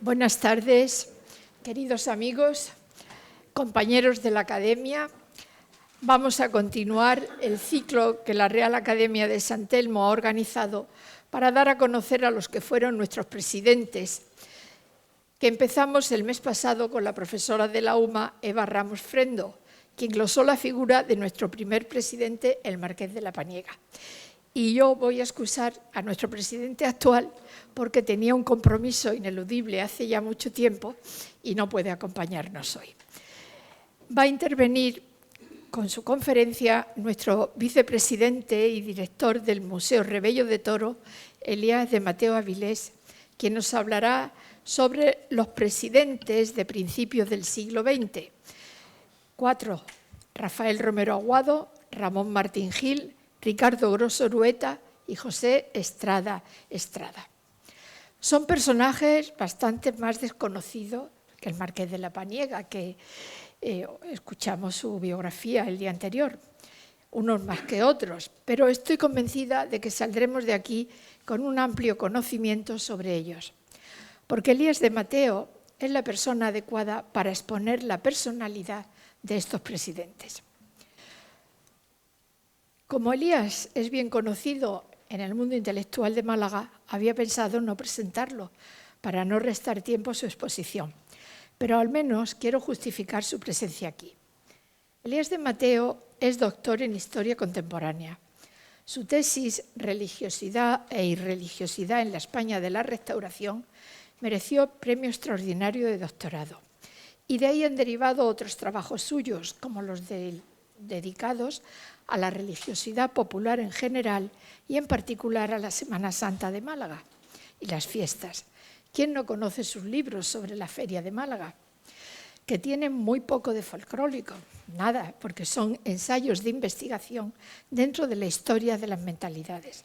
Buenas tardes, queridos amigos, compañeros de la Academia. Vamos a continuar el ciclo que la Real Academia de San Telmo ha organizado para dar a conocer a los que fueron nuestros presidentes, que empezamos el mes pasado con la profesora de la UMA, Eva Ramos Frendo, quien glosó la figura de nuestro primer presidente, el Marqués de la Paniega. Y yo voy a excusar a nuestro presidente actual porque tenía un compromiso ineludible hace ya mucho tiempo y no puede acompañarnos hoy. Va a intervenir con su conferencia nuestro vicepresidente y director del Museo Rebello de Toro, Elías de Mateo Avilés, quien nos hablará sobre los presidentes de principios del siglo XX. 4. Rafael Romero Aguado, Ramón Martín Gil, Ricardo Grosso Urueta y José Estrada Estrada. Son personajes bastante más desconocidos que el Marqués de la Paniega, que escuchamos su biografía el día anterior, unos más que otros, pero estoy convencida de que saldremos de aquí con un amplio conocimiento sobre ellos, porque Elías de Mateo es la persona adecuada para exponer la personalidad de estos presidentes. Como Elías es bien conocido en el mundo intelectual de Málaga, había pensado no presentarlo para no restar tiempo a su exposición, pero al menos quiero justificar su presencia aquí. Elías de Mateo es doctor en Historia Contemporánea. Su tesis, Religiosidad e Irreligiosidad en la España de la Restauración, mereció premio extraordinario de doctorado. Y de ahí han derivado otros trabajos suyos, como los dedicados a la religiosidad popular en general y en particular a la Semana Santa de Málaga y las fiestas. ¿Quién no conoce sus libros sobre la Feria de Málaga? Que tienen muy poco de folclórico, nada, porque son ensayos de investigación dentro de la historia de las mentalidades.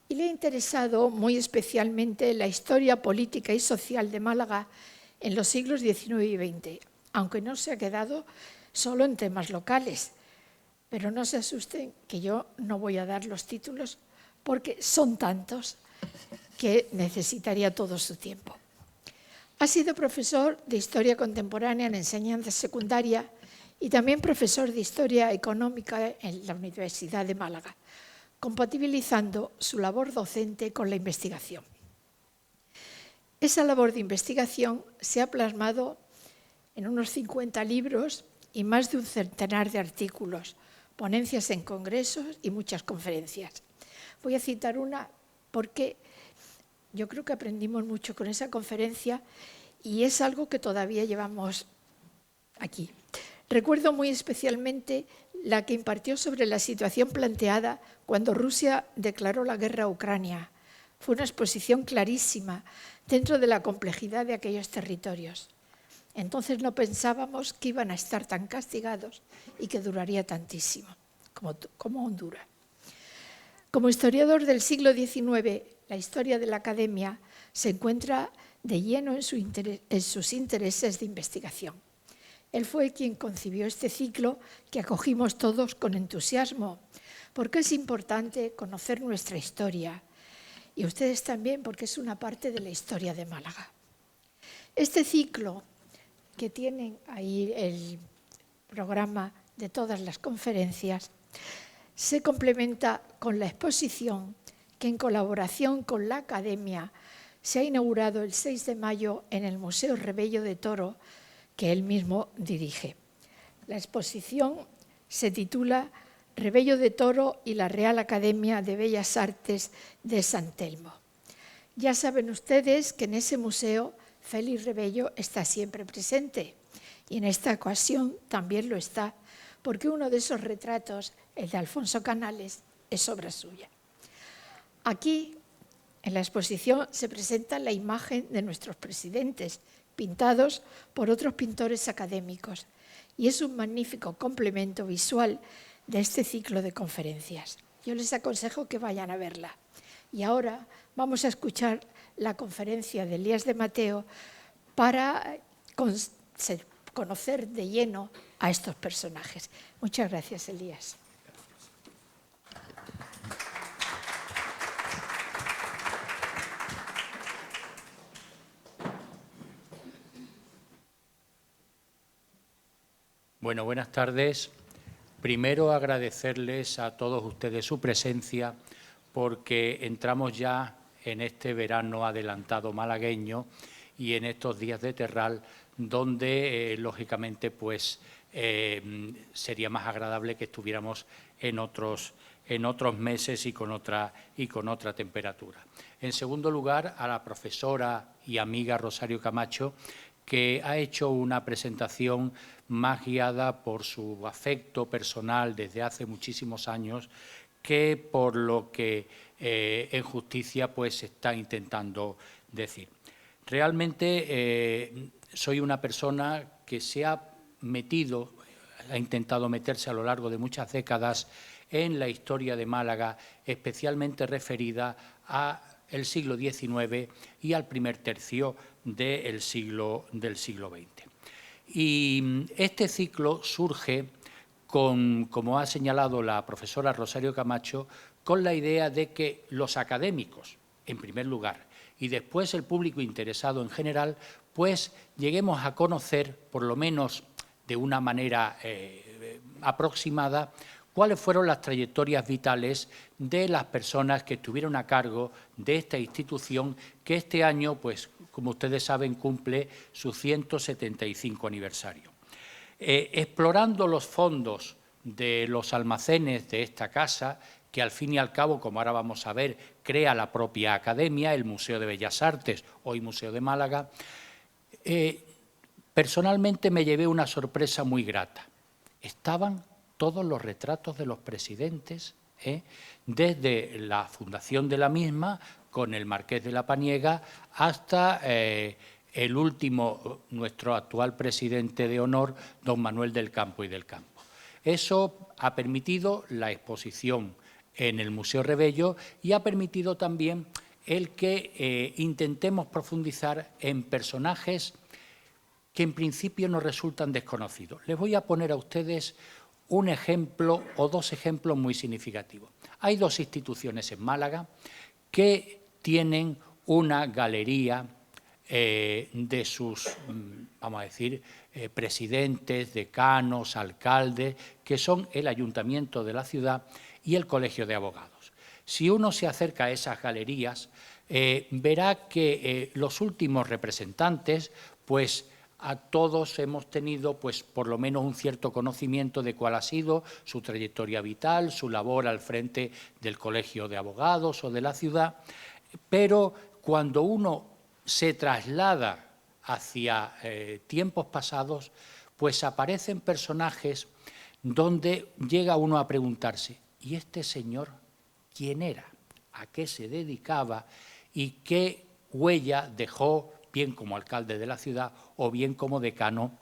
Y le ha interesado muy especialmente la historia política y social de Málaga en los siglos XIX y XX, aunque no se ha quedado solo en temas locales. Pero no se asusten que yo no voy a dar los títulos porque son tantos que necesitaría todo su tiempo. Ha sido profesor de Historia Contemporánea en enseñanza secundaria y también profesor de Historia Económica en la Universidad de Málaga, compatibilizando su labor docente con la investigación. Esa labor de investigación se ha plasmado en unos 50 libros y más de un centenar de artículos, ponencias en congresos y muchas conferencias. Voy a citar una porque yo creo que aprendimos mucho con esa conferencia y es algo que todavía llevamos aquí. Recuerdo muy especialmente la que impartió sobre la situación planteada cuando Rusia declaró la guerra a Ucrania. Fue una exposición clarísima dentro de la complejidad de aquellos territorios. Entonces no pensábamos que iban a estar tan castigados y que duraría tantísimo, como Honduras. Como historiador del siglo XIX, la historia de la Academia se encuentra de lleno en sus intereses de investigación. Él fue quien concibió este ciclo que acogimos todos con entusiasmo, porque es importante conocer nuestra historia, y ustedes también, porque es una parte de la historia de Málaga. Este ciclo, que tienen ahí el programa de todas las conferencias, se complementa con la exposición que en colaboración con la Academia se ha inaugurado el 6 de mayo en el Museo Rebello de Toro, que él mismo dirige. La exposición se titula Rebello de Toro y la Real Academia de Bellas Artes de San Telmo. Ya saben ustedes que en ese museo Félix Rebello está siempre presente y en esta ocasión también lo está, porque uno de esos retratos, el de Alfonso Canales, es obra suya. Aquí, en la exposición, se presenta la imagen de nuestros presidentes, pintados por otros pintores académicos, y es un magnífico complemento visual de este ciclo de conferencias. Yo les aconsejo que vayan a verla. Y ahora vamos a escuchar la conferencia de Elías de Mateo para conocer de lleno a estos personajes. Muchas gracias, Elías. Bueno, buenas tardes. Primero agradecerles a todos ustedes su presencia porque entramos ya en este verano adelantado malagueño y en estos días de terral donde, lógicamente, pues sería más agradable que estuviéramos en otros meses y con otra temperatura. En segundo lugar, a la profesora y amiga Rosario Camacho, que ha hecho una presentación más guiada por su afecto personal desde hace muchísimos años que por lo que en justicia pues se está intentando decir. Realmente soy una persona que se ha intentado meterse a lo largo de muchas décadas en la historia de Málaga, especialmente referida al siglo XIX y al primer tercio del siglo XX. Y este ciclo surge, como ha señalado la profesora Rosario Camacho, con la idea de que los académicos, en primer lugar, y después el público interesado en general, pues lleguemos a conocer, por lo menos de una manera aproximada, cuáles fueron las trayectorias vitales de las personas que estuvieron a cargo de esta institución que este año, pues, como ustedes saben, cumple su 175 aniversario. Explorando los fondos de los almacenes de esta casa, que al fin y al cabo, como ahora vamos a ver, crea la propia academia, el Museo de Bellas Artes, hoy Museo de Málaga, personalmente me llevé una sorpresa muy grata. Estaban todos los retratos de los presidentes, desde la fundación de la misma, con el Marqués de la Paniega, hasta el último, nuestro actual presidente de honor, don Manuel del Campo y del Campo. Eso ha permitido la exposición en el Museo Rebello y ha permitido también el que intentemos profundizar en personajes que en principio nos resultan desconocidos. Les voy a poner a ustedes un ejemplo o dos ejemplos muy significativos. Hay dos instituciones en Málaga que tienen una galería de sus, vamos a decir, presidentes, decanos, alcaldes, que son el Ayuntamiento de la ciudad y el Colegio de Abogados. Si uno se acerca a esas galerías, verá que los últimos representantes, pues, a todos hemos tenido, pues, por lo menos un cierto conocimiento de cuál ha sido su trayectoria vital, su labor al frente del Colegio de Abogados o de la ciudad, pero cuando uno se traslada hacia tiempos pasados, pues aparecen personajes donde llega uno a preguntarse, ¿y este señor quién era? ¿A qué se dedicaba? ¿Y qué huella dejó, bien como alcalde de la ciudad o bien como decano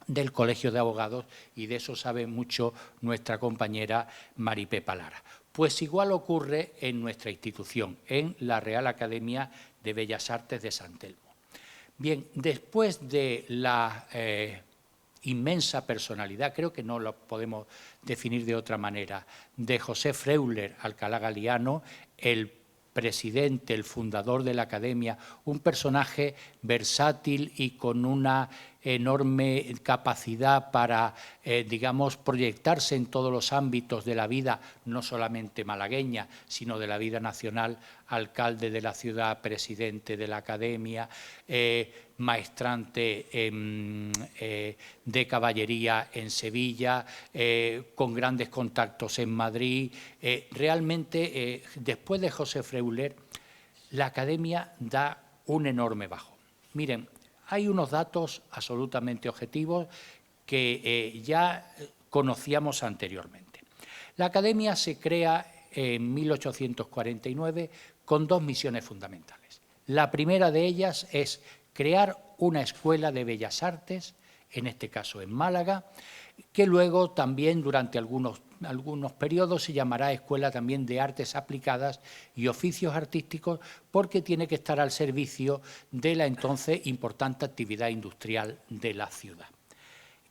del Colegio de Abogados? Y de eso sabe mucho nuestra compañera Maripepa Lara. Pues igual ocurre en nuestra institución, en la Real Academia de Bellas Artes de San Telmo. Bien, después de la inmensa personalidad, creo que no lo podemos definir de otra manera, de José Freuler Alcalá Galiano, el presidente, el fundador de la Academia, un personaje versátil y con una enorme capacidad para, digamos, proyectarse en todos los ámbitos de la vida, no solamente malagueña, sino de la vida nacional, alcalde de la ciudad, presidente de la Academia, maestrante de caballería en Sevilla, con grandes contactos en Madrid. Realmente, después de José Freuler, la Academia da un enorme bajón. Miren, hay unos datos absolutamente objetivos que ya conocíamos anteriormente. La Academia se crea en 1849 con dos misiones fundamentales. La primera de ellas es crear una escuela de bellas artes, en este caso en Málaga, que luego también durante algunos periodos se llamará Escuela también de Artes Aplicadas y Oficios Artísticos, porque tiene que estar al servicio de la entonces importante actividad industrial de la ciudad.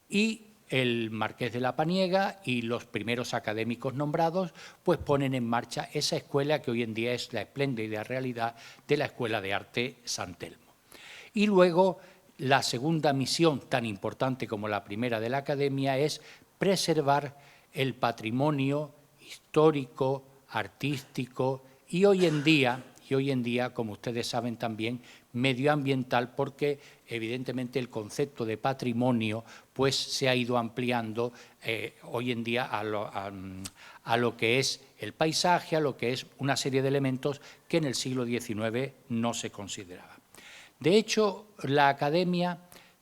Y el Marqués de la Paniega y los primeros académicos nombrados pues ponen en marcha esa escuela que hoy en día es la espléndida realidad de la Escuela de Arte San Telmo. Y luego la segunda misión, tan importante como la primera de la Academia, es preservar el patrimonio histórico, artístico y hoy en día, como ustedes saben también, medioambiental, porque evidentemente el concepto de patrimonio pues, se ha ido ampliando hoy en día a lo que es el paisaje, a lo que es una serie de elementos que en el siglo XIX no se consideraban. De hecho, la Academia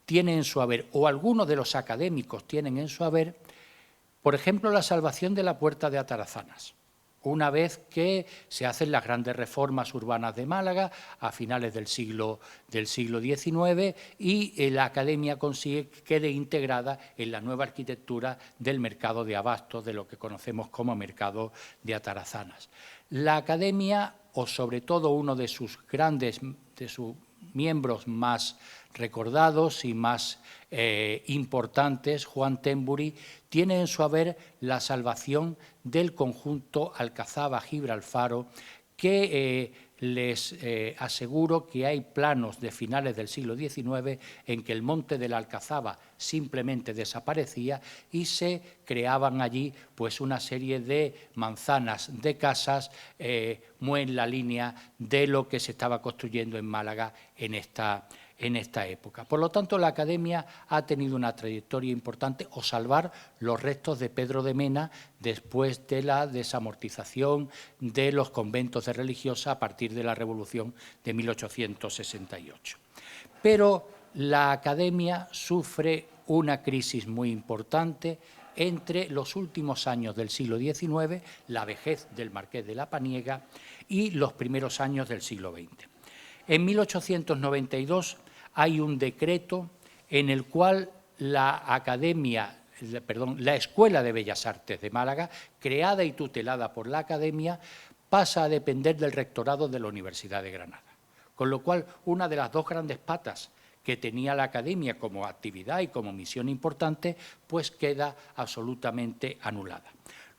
tiene en su haber, o algunos de los académicos tienen en su haber, por ejemplo, la salvación de la Puerta de Atarazanas, una vez que se hacen las grandes reformas urbanas de Málaga a finales del siglo XIX y la Academia consigue que quede integrada en la nueva arquitectura del mercado de abastos, de lo que conocemos como mercado de Atarazanas. La Academia, o sobre todo uno de sus miembros más recordados y más importantes, Juan Temburi, tiene en su haber la salvación del conjunto Alcazaba-Gibralfaro, que les aseguro que hay planos de finales del siglo XIX en que el monte de la Alcazaba simplemente desaparecía y se creaban allí pues, una serie de manzanas de casas muy en la línea de lo que se estaba construyendo en Málaga en esta época. Por lo tanto, la Academia ha tenido una trayectoria importante, o salvar los restos de Pedro de Mena después de la desamortización de los conventos de religiosas a partir de la Revolución de 1868. Pero la Academia sufre una crisis muy importante entre los últimos años del siglo XIX, la vejez del Marqués de la Paniega, y los primeros años del siglo XX. En 1892 hay un decreto en el cual la Escuela de Bellas Artes de Málaga, creada y tutelada por la Academia, pasa a depender del rectorado de la Universidad de Granada. Con lo cual, una de las dos grandes patas que tenía la Academia como actividad y como misión importante, pues queda absolutamente anulada.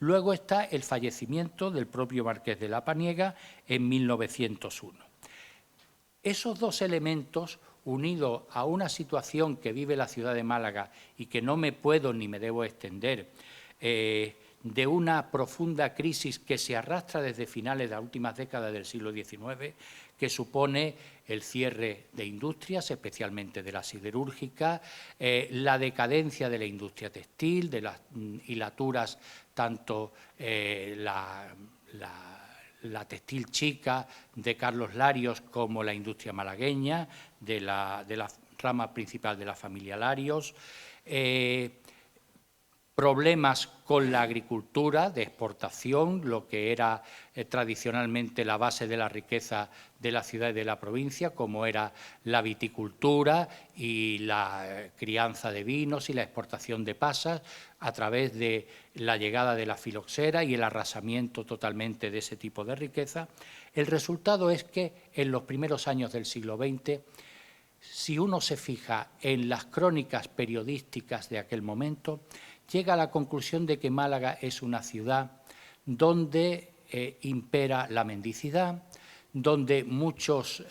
Luego está el fallecimiento del propio Marqués de la Paniega en 1901. Esos dos elementos, unidos a una situación que vive la ciudad de Málaga y que no me puedo ni me debo extender, de una profunda crisis que se arrastra desde finales de las últimas décadas del siglo XIX, que supone el cierre de industrias, especialmente de la siderúrgica, la decadencia de la industria textil, de las hilaturas, tanto la textil chica de Carlos Larios como la industria malagueña, de la rama principal de la familia Larios, problemas con la agricultura de exportación, lo que era tradicionalmente la base de la riqueza de la ciudad y de la provincia, como era la viticultura y la crianza de vinos y la exportación de pasas, a través de la llegada de la filoxera y el arrasamiento totalmente de ese tipo de riqueza. El resultado es que en los primeros años del siglo XX, si uno se fija en las crónicas periodísticas de aquel momento, llega a la conclusión de que Málaga es una ciudad donde impera la mendicidad, donde muchos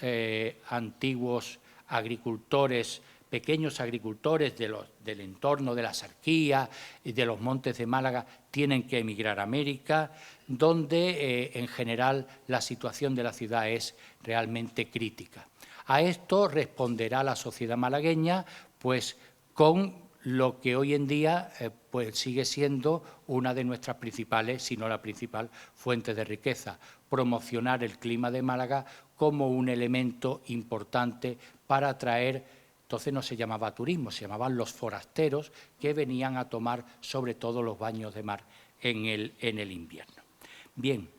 antiguos agricultores, pequeños agricultores del entorno de la Sarquía y de los montes de Málaga tienen que emigrar a América, donde en general la situación de la ciudad es realmente crítica. A esto responderá la sociedad malagueña pues con lo que hoy en día pues sigue siendo una de nuestras principales, si no la principal, fuente de riqueza, promocionar el clima de Málaga como un elemento importante para atraer, entonces no se llamaba turismo, se llamaban los forasteros que venían a tomar sobre todo los baños de mar en el invierno. Bien,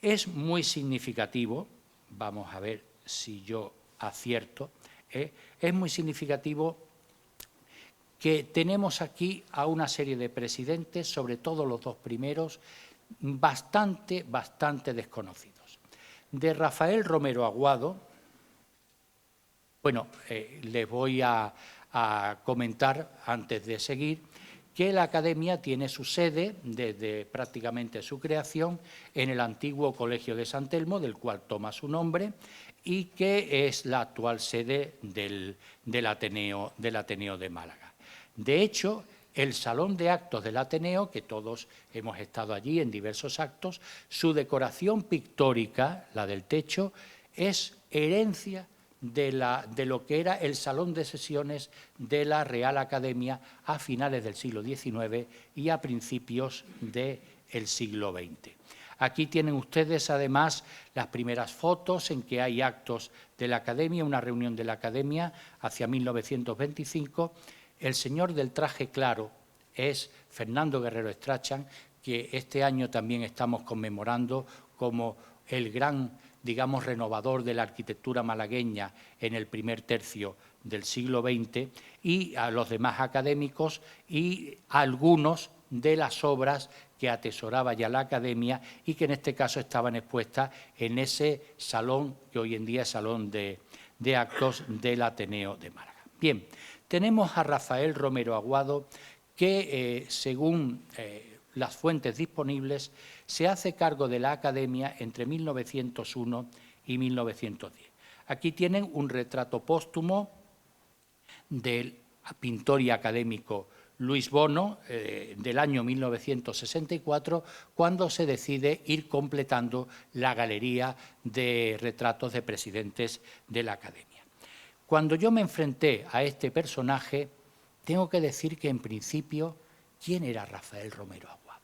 es muy significativo, vamos a ver si yo acierto, es muy significativo que tenemos aquí a una serie de presidentes, sobre todo los dos primeros, bastante desconocidos. De Rafael Romero Aguado, bueno, les voy a comentar, antes de seguir, que la Academia tiene su sede desde prácticamente su creación en el antiguo Colegio de San Telmo, del cual toma su nombre, y que es la actual sede del Ateneo de Málaga. De hecho, el Salón de Actos del Ateneo, que todos hemos estado allí en diversos actos, su decoración pictórica, la del techo, es herencia de lo que era el salón de sesiones de la Real Academia a finales del siglo XIX y a principios del siglo XX. Aquí tienen ustedes, además, las primeras fotos en que hay actos de la Academia, una reunión de la Academia hacia 1925. El señor del traje claro es Fernando Guerrero Strachan, que este año también estamos conmemorando como el gran, digamos, renovador de la arquitectura malagueña en el primer tercio del siglo XX, y a los demás académicos y a algunos de las obras que atesoraba ya la Academia y que en este caso estaban expuestas en ese salón que hoy en día es Salón de Actos del Ateneo de Málaga. Bien, tenemos a Rafael Romero Aguado, que según las fuentes disponibles se hace cargo de la Academia entre 1901 y 1910. Aquí tienen un retrato póstumo del pintor y académico Luis Bono, del año 1964, cuando se decide ir completando la galería de retratos de presidentes de la Academia. Cuando yo me enfrenté a este personaje, tengo que decir que en principio, ¿quién era Rafael Romero Aguado?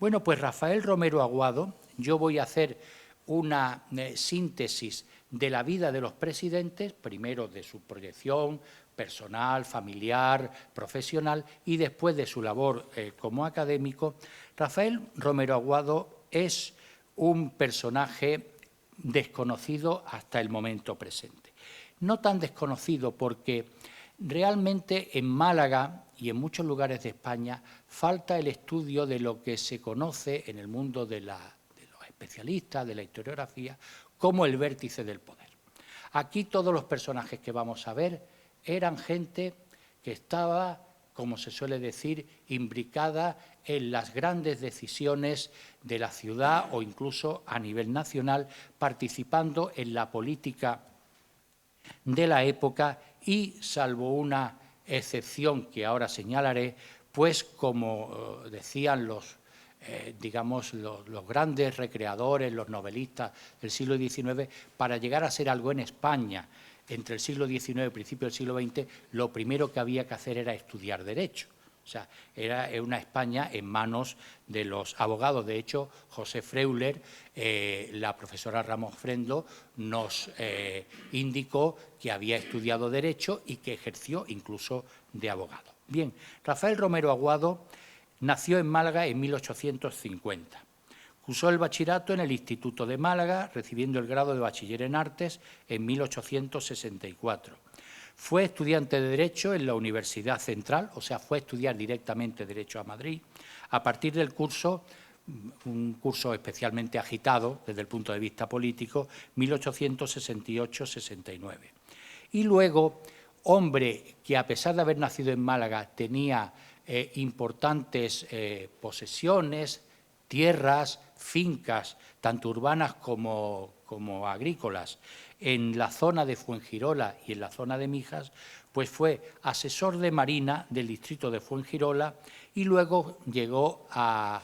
Bueno, pues Rafael Romero Aguado, yo voy a hacer una síntesis de la vida de los presidentes, primero de su proyección personal, familiar, profesional, y después de su labor como académico. Rafael Romero Aguado es un personaje desconocido hasta el momento presente. No tan desconocido porque realmente en Málaga y en muchos lugares de España falta el estudio de lo que se conoce en el mundo de los especialistas, de la historiografía, como el vértice del poder. Aquí todos los personajes que vamos a ver eran gente que estaba, como se suele decir, imbricada en las grandes decisiones de la ciudad o incluso a nivel nacional, participando en la política de la época y, salvo una excepción que ahora señalaré, pues como decían los grandes recreadores, los novelistas del siglo XIX, para llegar a ser algo en España entre el siglo XIX y el principio del siglo XX, lo primero que había que hacer era estudiar Derecho. O sea, era una España en manos de los abogados. De hecho, José Freuler, la profesora Ramos Frendo, nos indicó que había estudiado Derecho y que ejerció incluso de abogado. Bien, Rafael Romero Aguado nació en Málaga en 1850. Cursó el bachillerato en el Instituto de Málaga, recibiendo el grado de bachiller en Artes en 1864. Fue estudiante de Derecho en la Universidad Central, o sea, fue a estudiar directamente Derecho a Madrid, a partir del curso, un curso especialmente agitado desde el punto de vista político, 1868-69. Y luego, hombre que a pesar de haber nacido en Málaga tenía importantes posesiones, tierras, fincas, tanto urbanas como agrícolas, en la zona de Fuengirola y en la zona de Mijas, pues fue asesor de Marina del distrito de Fuengirola y luego llegó a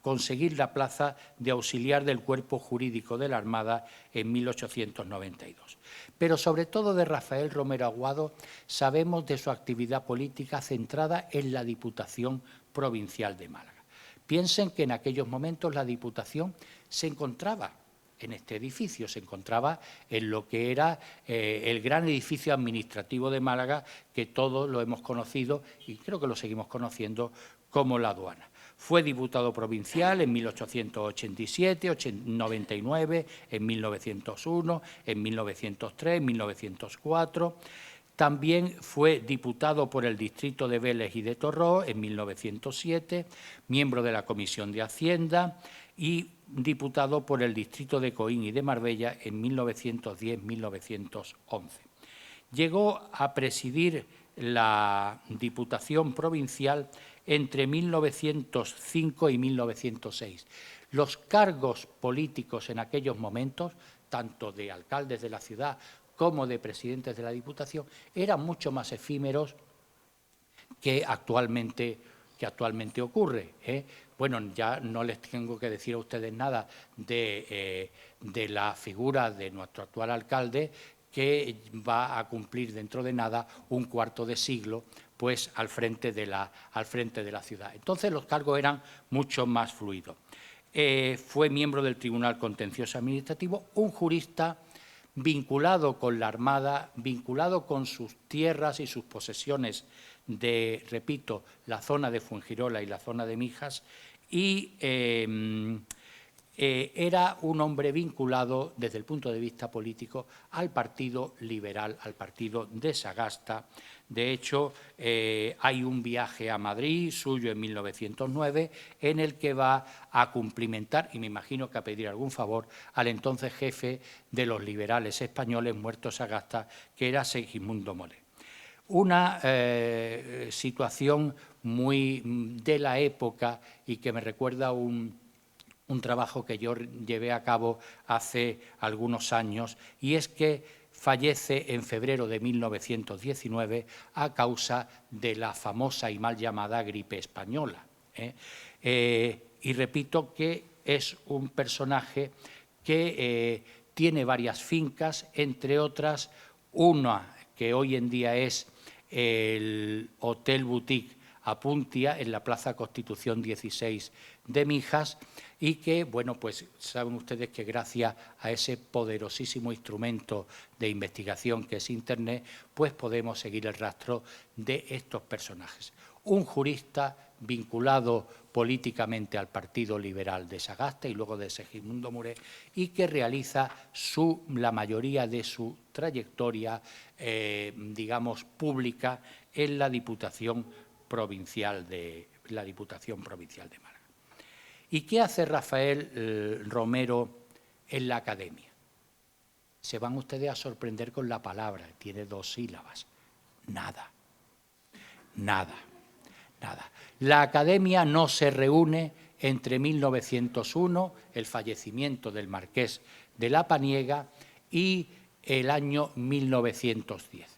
conseguir la plaza de auxiliar del Cuerpo Jurídico de la Armada en 1892. Pero sobre todo de Rafael Romero Aguado sabemos de su actividad política centrada en la Diputación Provincial de Málaga. Piensen que en aquellos momentos la Diputación se encontraba en este edificio, se encontraba en lo que era el gran edificio administrativo de Málaga, que todos lo hemos conocido y creo que lo seguimos conociendo como la Aduana. Fue diputado provincial en 1887, 99, en 1901, en 1903, en 1904... También fue diputado por el distrito de Vélez y de Torró en 1907, miembro de la Comisión de Hacienda y diputado por el distrito de Coín y de Marbella en 1910-1911. Llegó a presidir la Diputación Provincial entre 1905 y 1906. Los cargos políticos en aquellos momentos, tanto de alcaldes de la ciudad como de presidentes de la Diputación, eran mucho más efímeros que actualmente ocurre. Bueno, ya no les tengo que decir a ustedes nada de la figura de nuestro actual alcalde, que va a cumplir dentro de nada un cuarto de siglo pues, al frente de la ciudad. Entonces los cargos eran mucho más fluidos. Fue miembro del Tribunal Contencioso Administrativo, un jurista vinculado con la Armada, vinculado con sus tierras y sus posesiones de, repito, la zona de Fuengirola y la zona de Mijas, y era un hombre vinculado desde el punto de vista político al Partido Liberal, al partido de Sagasta. De hecho, hay un viaje a Madrid suyo en 1909 en el que va a cumplimentar, y me imagino que a pedir algún favor, al entonces jefe de los liberales españoles muerto Sagasta, que era Segismundo Molet. Una situación muy de la época y que me recuerda un trabajo que yo llevé a cabo hace algunos años, y es que fallece en febrero de 1919 a causa de la famosa y mal llamada gripe española. Y repito que es un personaje que tiene varias fincas, entre otras una que hoy en día es el Hotel Boutique Apuntia, en la Plaza Constitución 16 de Mijas, y que, bueno, pues saben ustedes que gracias a ese poderosísimo instrumento de investigación que es Internet, pues podemos seguir el rastro de estos personajes. Un jurista vinculado políticamente al Partido Liberal de Sagasta y luego de Segismundo Molet, y que realiza la mayoría de su trayectoria, digamos, pública en la Diputación Provincial de Málaga. ¿Y qué hace Rafael Romero en la Academia? Se van ustedes a sorprender con la palabra, tiene 2 sílabas. Nada, nada, nada. La Academia no se reúne entre 1901, el fallecimiento del marqués de la Paniega, y el año 1910.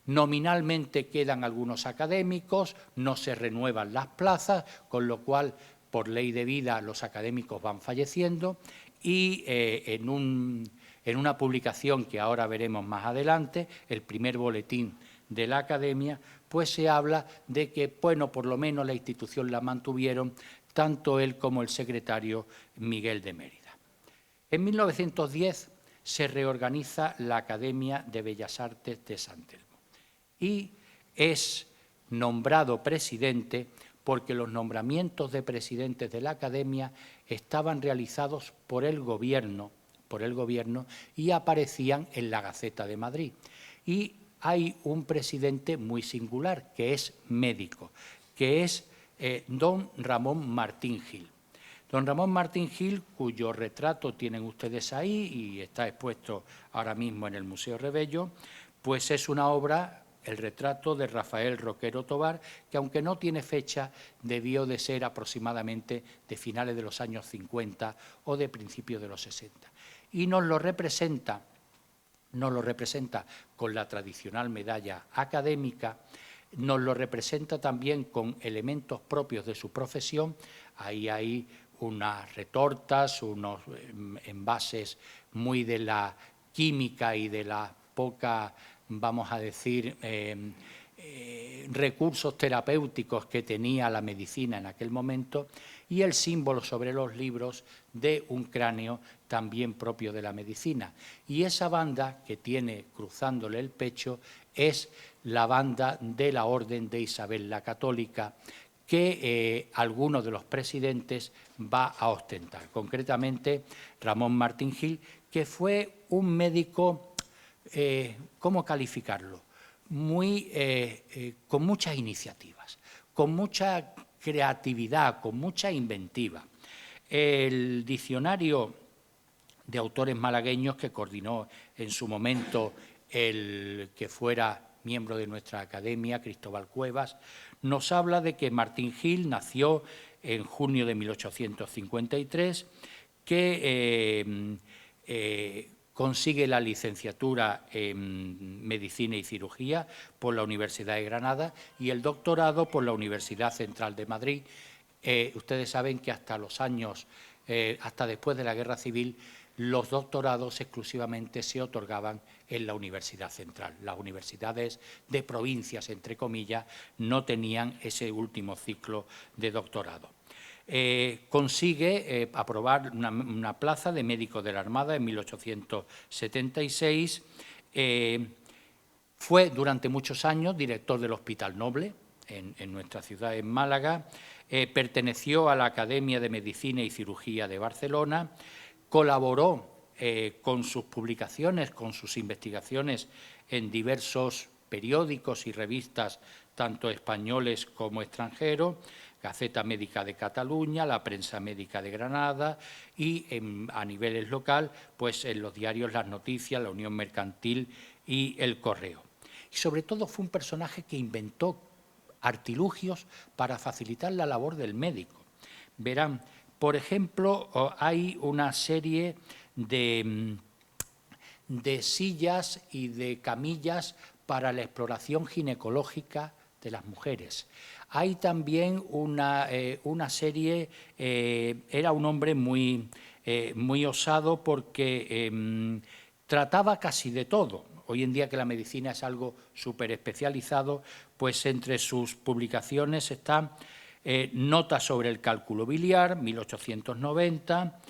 Nominalmente quedan algunos académicos, no se renuevan las plazas, con lo cual, por ley de vida, los académicos van falleciendo, y en una publicación que ahora veremos más adelante, el primer boletín de la Academia, pues se habla de que, bueno, por lo menos la institución la mantuvieron tanto él como el secretario Miguel de Mérida. En 1910 se reorganiza la Academia de Bellas Artes de San Telmo y es nombrado presidente porque los nombramientos de presidentes de la Academia estaban realizados por el gobierno y aparecían en la Gaceta de Madrid. Y hay un presidente muy singular, que es médico, que es don Ramón Martín Gil. Don Ramón Martín Gil, cuyo retrato tienen ustedes ahí y está expuesto ahora mismo en el Museo Rebello, pues es una obra, el retrato de Rafael Roquero Tobar, que aunque no tiene fecha, debió de ser aproximadamente de finales de los años 50 o de principios de los 60. Y nos lo representa con la tradicional medalla académica, nos lo representa también con elementos propios de su profesión. Ahí hay unas retortas, unos envases muy de la química y de la poca, vamos a decir, recursos terapéuticos que tenía la medicina en aquel momento, y el símbolo sobre los libros de un cráneo también propio de la medicina. Y esa banda que tiene cruzándole el pecho es la banda de la Orden de Isabel la Católica, que alguno de los presidentes va a ostentar. Concretamente, Ramón Martín Gil, que fue un médico, ¿cómo calificarlo? Con muchas iniciativas, con mucha creatividad, con mucha inventiva. El diccionario de autores malagueños que coordinó en su momento el que fuera miembro de nuestra academia, Cristóbal Cuevas, nos habla de que Martín Gil nació en junio de 1853, que consigue la licenciatura en Medicina y Cirugía por la Universidad de Granada y el doctorado por la Universidad Central de Madrid. Ustedes saben que hasta los años, hasta después de la Guerra Civil, los doctorados exclusivamente se otorgaban en la Universidad Central. Las universidades de provincias, entre comillas, no tenían ese último ciclo de doctorado. Consigue aprobar una plaza de médico de la Armada en 1876. Fue durante muchos años director del Hospital Noble en nuestra ciudad, en Málaga. Perteneció a la Academia de Medicina y Cirugía de Barcelona. Colaboró con sus publicaciones, con sus investigaciones en diversos periódicos y revistas, tanto españoles como extranjeros, Gaceta Médica de Cataluña, la Prensa Médica de Granada y a niveles local, pues en los diarios Las Noticias, la Unión Mercantil y El Correo. Y sobre todo fue un personaje que inventó artilugios para facilitar la labor del médico. Verán, por ejemplo, hay una serie de sillas y de camillas para la exploración ginecológica de las mujeres. Hay también una serie, era un hombre muy osado porque trataba casi de todo. Hoy en día que la medicina es algo súper especializado, pues entre sus publicaciones están Notas sobre el cálculo biliar, 1890,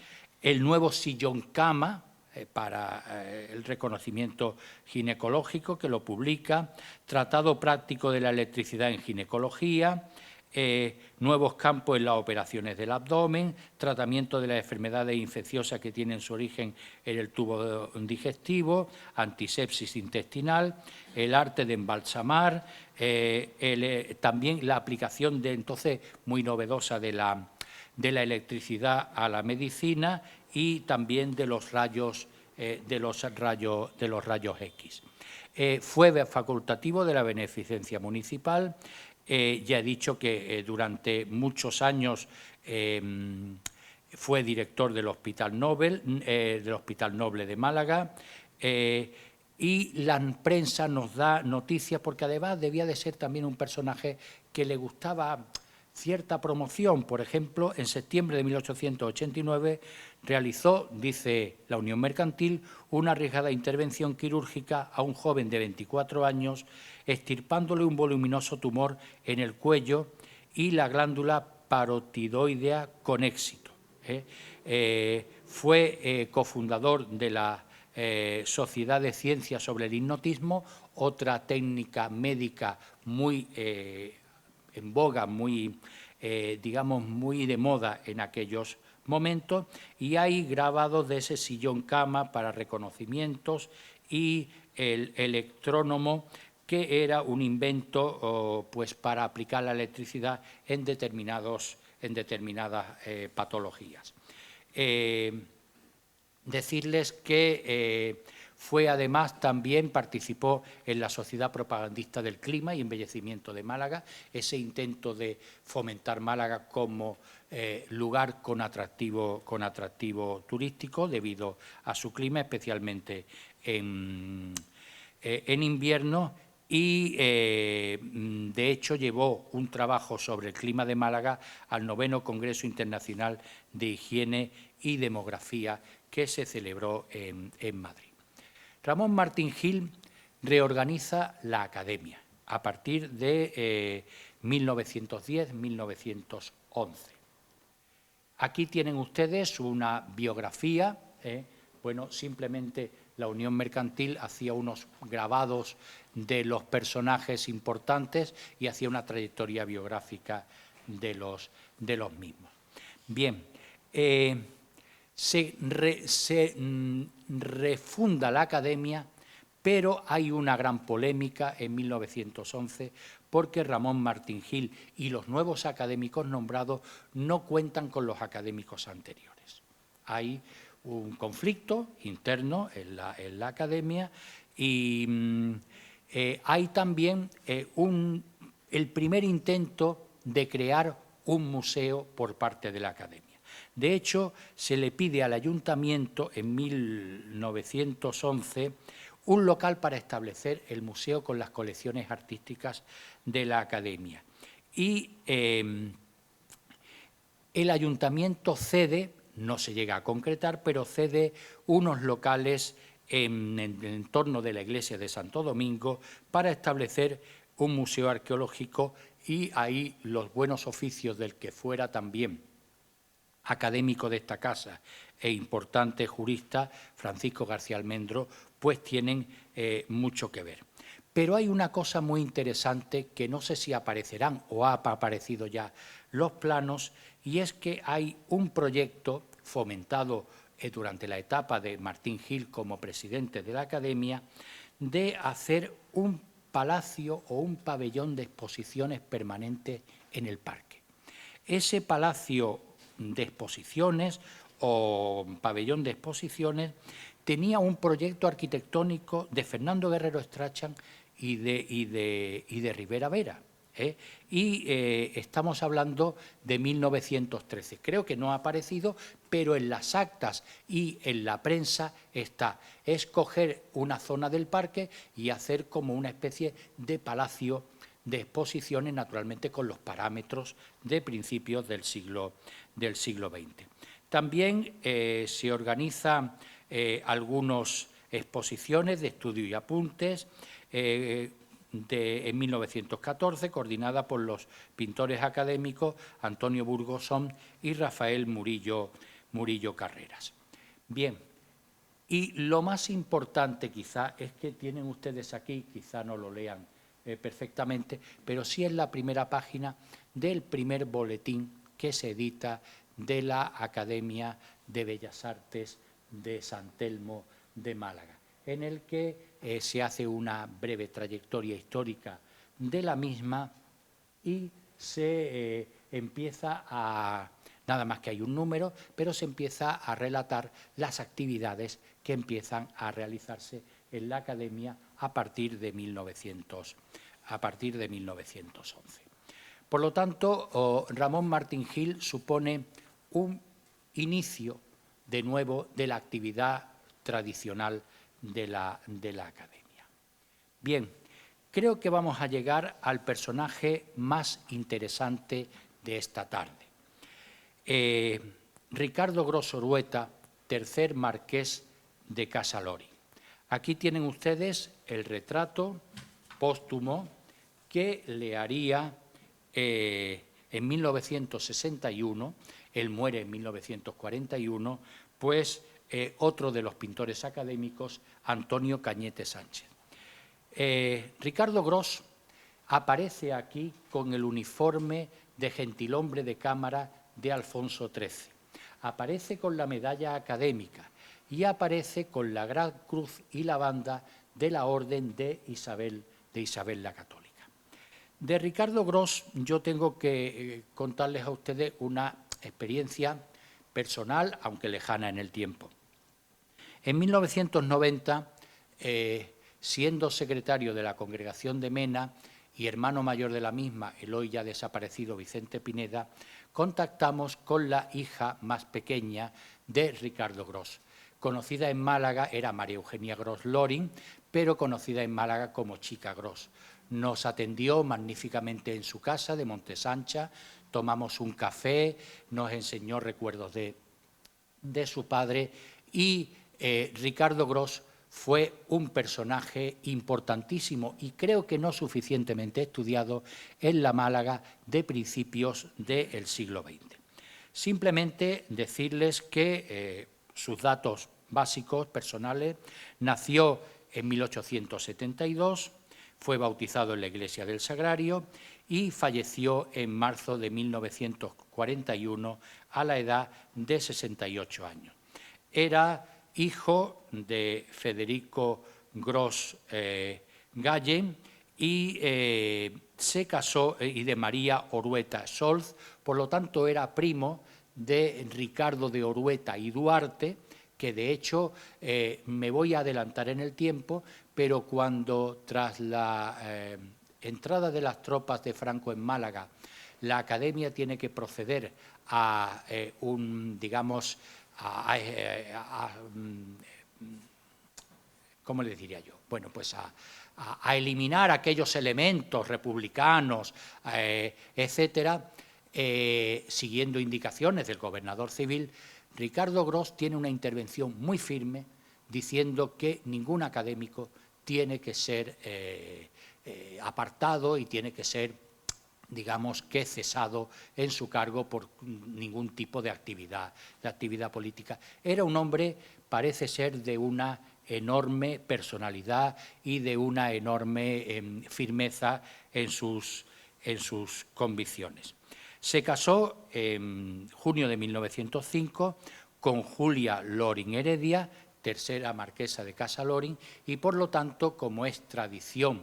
el nuevo sillón cama, para el reconocimiento ginecológico, que lo publica, Tratado práctico de la electricidad en ginecología, nuevos campos en las operaciones del abdomen, tratamiento de las enfermedades infecciosas que tienen su origen en el tubo digestivo, antisepsis intestinal, el arte de embalsamar, también la aplicación de entonces muy novedosa de la electricidad a la medicina y también de los rayos X. Fue facultativo de la beneficencia municipal. Ya he dicho que durante muchos años fue director del Hospital Noble de Málaga, y la prensa nos da noticias porque además debía de ser también un personaje que le gustaba cierta promoción. Por ejemplo, en septiembre de 1889 realizó, dice la Unión Mercantil, una arriesgada intervención quirúrgica a un joven de 24 años, extirpándole un voluminoso tumor en el cuello y la glándula parotidoidea con éxito. Fue cofundador de la Sociedad de Ciencias sobre el Hipnotismo, otra técnica médica muy en boga, digamos, muy de moda en aquellos momentos, y hay grabados de ese sillón cama para reconocimientos y el electrónomo, que era un invento pues para aplicar la electricidad en determinadas patologías. Decirles que fue además, también participó en la Sociedad Propagandista del Clima y Embellecimiento de Málaga, ese intento de fomentar Málaga como lugar con atractivo turístico debido a su clima, especialmente en invierno, y de hecho llevó un trabajo sobre el clima de Málaga al 9º Congreso Internacional de Higiene y Demografía que se celebró en Madrid. Ramón Martín Gil reorganiza la academia a partir de 1910-1911. Aquí tienen ustedes una biografía. Bueno, simplemente la Unión Mercantil hacía unos grabados de los personajes importantes y hacía una trayectoria biográfica de los mismos. Bien, se refunda la academia, pero hay una gran polémica en 1911 porque Ramón Martín Gil y los nuevos académicos nombrados no cuentan con los académicos anteriores. Hay un conflicto interno en la academia y hay también el primer intento de crear un museo por parte de la Academia. De hecho, se le pide al Ayuntamiento en 1911 un local para establecer el museo con las colecciones artísticas de la Academia. Y el Ayuntamiento cede, no se llega a concretar, pero cede unos locales en el entorno de la iglesia de Santo Domingo para establecer un museo arqueológico, y ahí los buenos oficios del que fuera también académico de esta casa e importante jurista, Francisco García Almendro, pues tienen mucho que ver. Pero hay una cosa muy interesante que no sé si aparecerán o ha aparecido ya los planos, y es que hay un proyecto fomentado durante la etapa de Martín Gil como presidente de la Academia de hacer un palacio o un pabellón de exposiciones permanente en el parque. Ese palacio de exposiciones o pabellón de exposiciones tenía un proyecto arquitectónico de Fernando Guerrero Strachan y de Rivera Vera. Estamos hablando de 1913. Creo que no ha aparecido, pero en las actas y en la prensa está. Es coger una zona del parque y hacer como una especie de palacio de exposiciones, naturalmente con los parámetros de principios del siglo XX. También se organizan algunas exposiciones de estudio y apuntes, en 1914, coordinada por los pintores académicos Antonio Burgosón y Rafael Murillo Carreras. Bien, y lo más importante quizá es que tienen ustedes aquí, quizá no lo lean perfectamente, pero sí es la primera página del primer boletín que se edita de la Academia de Bellas Artes de San Telmo de Málaga, en el que se hace una breve trayectoria histórica de la misma y se empieza a, nada más que hay un número, pero se empieza a relatar las actividades que empiezan a realizarse en la Academia a partir de 1911. Por lo tanto, Ramón Martín Gil supone un inicio de nuevo de la actividad tradicional de la Academia. Bien, creo que vamos a llegar al personaje más interesante de esta tarde. Ricardo Gros Orueta, tercer marqués de Casa Lori. Aquí tienen ustedes el retrato póstumo que le haría en 1961, él muere en 1941, pues otro de los pintores académicos, Antonio Cañete Sánchez. Ricardo Gros aparece aquí con el uniforme de gentilhombre de cámara de Alfonso XIII, aparece con la medalla académica y aparece con la Gran Cruz y la banda de la Orden de Isabel la Católica. De Ricardo Gros yo tengo que contarles a ustedes una experiencia personal, aunque lejana en el tiempo. En 1990, siendo secretario de la Congregación de Mena y hermano mayor de la misma, el hoy ya desaparecido Vicente Pineda, contactamos con la hija más pequeña de Ricardo Gros. Conocida en Málaga era María Eugenia Gros Loring, pero conocida en Málaga como Chica Gros. Nos atendió magníficamente en su casa de Montesancha, tomamos un café, nos enseñó recuerdos de su padre y Ricardo Gros fue un personaje importantísimo y creo que no suficientemente estudiado en la Málaga de principios del siglo XX. Simplemente decirles que sus datos básicos, personales, nació en 1872, fue bautizado en la Iglesia del Sagrario y falleció en marzo de 1941 a la edad de 68 años. Era hijo de Federico Gros Gallen y se casó, y de María Orueta Solz, por lo tanto era primo de Ricardo de Orueta y Duarte, que de hecho me voy a adelantar en el tiempo, pero cuando tras la entrada de las tropas de Franco en Málaga, la Academia tiene que proceder a ¿cómo le diría yo? Bueno, pues a eliminar aquellos elementos republicanos, etcétera, siguiendo indicaciones del gobernador civil, Ricardo Gros tiene una intervención muy firme diciendo que ningún académico tiene que ser apartado y tiene que ser, digamos, que cesado en su cargo por ningún tipo de actividad política. Era un hombre, parece ser, de una enorme personalidad y de una enorme firmeza en sus convicciones. Se casó en junio de 1905 con Julia Loring Heredia, tercera marquesa de Casa Loring, y por lo tanto, como es tradición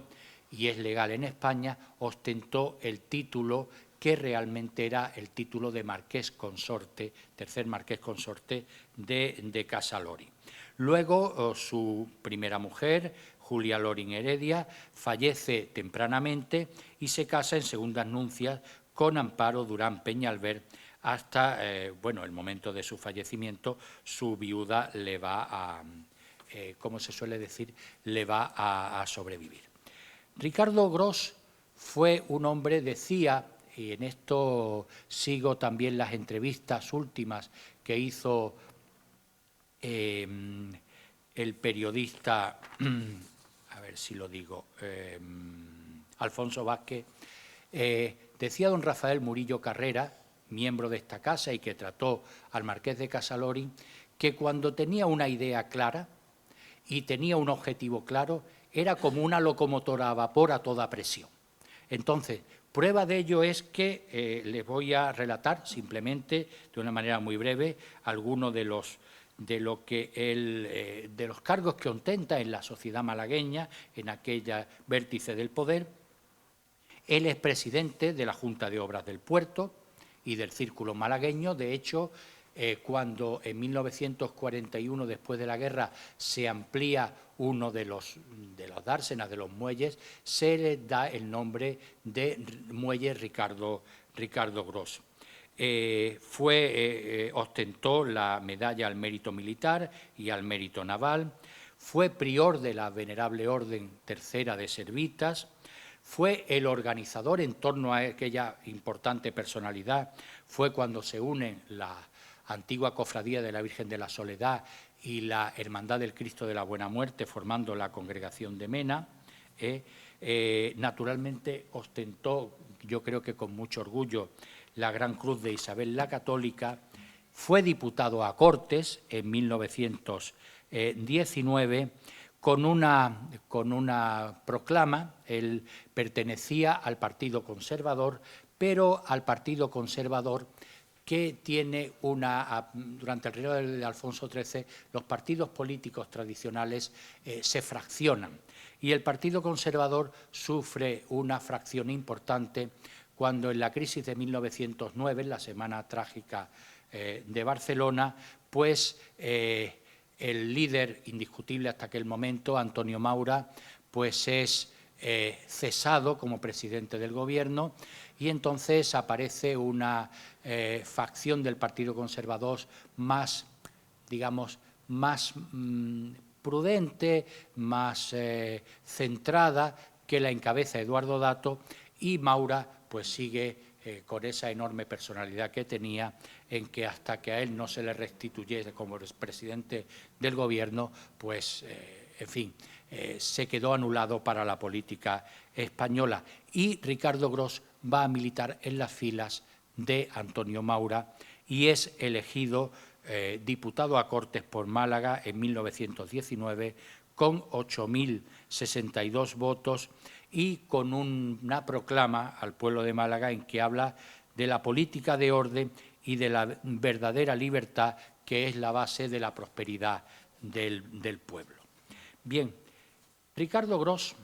y es legal en España, ostentó el título que realmente era el título de marqués consorte, tercer marqués consorte de Casa Loring. Luego, su primera mujer, Julia Loring Heredia, fallece tempranamente y se casa en segundas nupcias con Amparo Durán Peñalver hasta el momento de su fallecimiento. Su viuda le va a, como se suele decir, le va a sobrevivir. Ricardo Gros fue un hombre, decía, y en esto sigo también las entrevistas últimas que hizo el periodista, a ver si lo digo, Alfonso Vázquez, decía don Rafael Murillo Carrera, miembro de esta casa y que trató al marqués de Casa Loring, que cuando tenía una idea clara y tenía un objetivo claro, era como una locomotora a vapor a toda presión. Entonces, prueba de ello es que les voy a relatar simplemente, de una manera muy breve, algunos de los cargos que ostenta en la sociedad malagueña, en aquella vértice del poder. Él es presidente de la Junta de Obras del Puerto y del Círculo Malagueño. De hecho, cuando en 1941, después de la guerra, se amplía uno de los dársenas, de los muelles, se le da el nombre de Muelle Ricardo Gros. Ostentó la medalla al mérito militar y al mérito naval, fue prior de la Venerable Orden Tercera de Servitas, fue el organizador en torno a aquella importante personalidad, fue cuando se unen la antigua Cofradía de la Virgen de la Soledad y la Hermandad del Cristo de la Buena Muerte, formando la Congregación de Mena. Naturalmente ostentó, yo creo que con mucho orgullo, la Gran Cruz de Isabel la Católica, fue diputado a Cortes en 1919 con una proclama. Él pertenecía al Partido Conservador, pero al Partido Conservador que tiene durante el reinado de Alfonso XIII, los partidos políticos tradicionales se fraccionan y el Partido Conservador sufre una fracción importante cuando en la crisis de 1909, en la Semana Trágica de Barcelona, pues el líder indiscutible hasta aquel momento, Antonio Maura, pues es cesado como presidente del gobierno y entonces aparece una facción del Partido Conservador más, digamos, más prudente, más centrada, que la encabeza Eduardo Dato, y Maura pues sigue con esa enorme personalidad que tenía, en que hasta que a él no se le restituyese como presidente del gobierno, pues, en fin, se quedó anulado para la política española. Y Ricardo Gros va a militar en las filas de Antonio Maura y es elegido diputado a Cortes por Málaga en 1919 con 8.062 votos y con una proclama al pueblo de Málaga en que habla de la política de orden y de la verdadera libertad, que es la base de la prosperidad del pueblo. Bien, Ricardo Gros,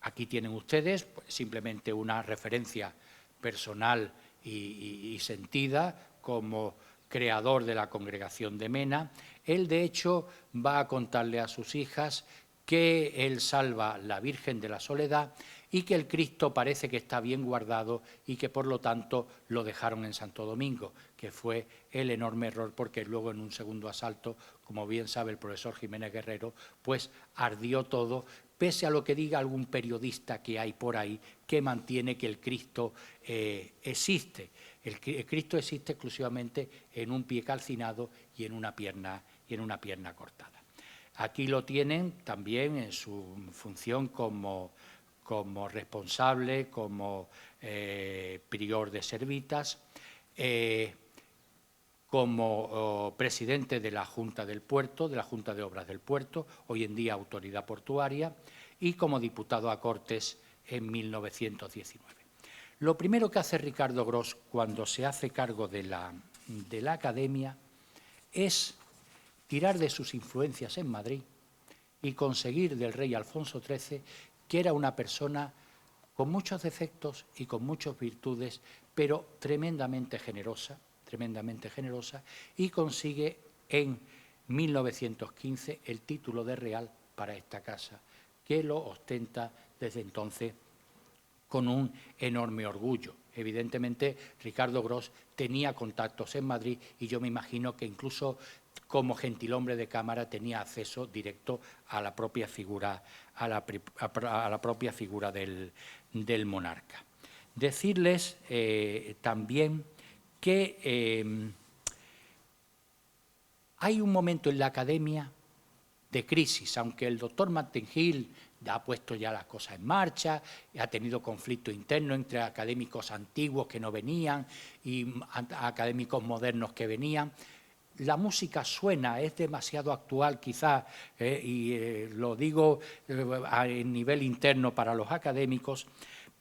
aquí tienen ustedes pues, simplemente una referencia personal y sentida como creador de la Congregación de Mena. Él, de hecho, va a contarle a sus hijas que él salva la Virgen de la Soledad y que el Cristo parece que está bien guardado y que por lo tanto lo dejaron en Santo Domingo, que fue el enorme error, porque luego en un segundo asalto, como bien sabe el profesor Jiménez Guerrero, pues ardió todo, pese a lo que diga algún periodista que hay por ahí que mantiene que el Cristo existe. El Cristo existe exclusivamente en un pie calcinado y en una pierna cortada. Aquí lo tienen también en su función como responsable, como prior de Servitas, como presidente de la Junta del Puerto, de la Junta de Obras del Puerto, hoy en día autoridad portuaria, y como diputado a Cortes en 1919. Lo primero que hace Ricardo Gros cuando se hace cargo de la Academia es tirar de sus influencias en Madrid y conseguir del rey Alfonso XIII, que era una persona con muchos defectos y con muchas virtudes, pero tremendamente generosa, y consigue en 1915 el título de real para esta casa, que lo ostenta desde entonces con un enorme orgullo. Evidentemente, Ricardo Gros tenía contactos en Madrid y yo me imagino que incluso como gentilhombre de Cámara tenía acceso directo a la propia figura, del monarca. Decirles también que hay un momento en la Academia de crisis, aunque el doctor Martin Hill ha puesto ya las cosas en marcha, ha tenido conflicto interno entre académicos antiguos que no venían y académicos modernos que venían. La música suena, es demasiado actual quizás, lo digo a nivel interno para los académicos,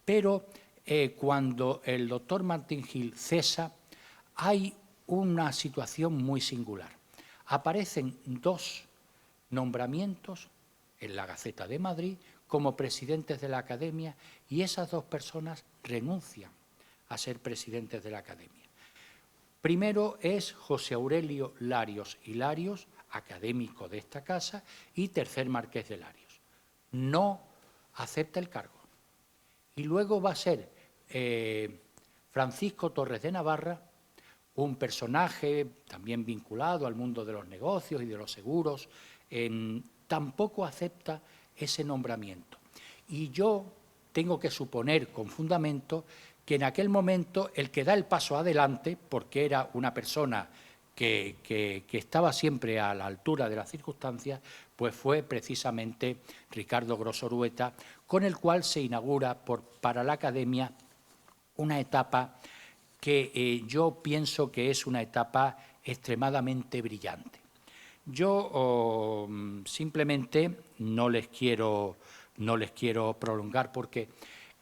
pero cuando el doctor Martin Hill cesa, hay una situación muy singular. Aparecen dos nombramientos en la Gaceta de Madrid como presidentes de la Academia y esas dos personas renuncian a ser presidentes de la Academia. Primero es José Aurelio Larios y Larios, académico de esta casa, y tercer marqués de Larios. No acepta el cargo. Y luego va a ser Francisco Torres de Navarra, un personaje también vinculado al mundo de los negocios y de los seguros, tampoco acepta ese nombramiento. Y yo tengo que suponer con fundamento que en aquel momento el que da el paso adelante, porque era una persona que estaba siempre a la altura de las circunstancias, pues fue precisamente Ricardo Gros Orueta, con el cual se inaugura para la Academia una etapa que yo pienso que es una etapa extremadamente brillante. Yo simplemente no les quiero prolongar porque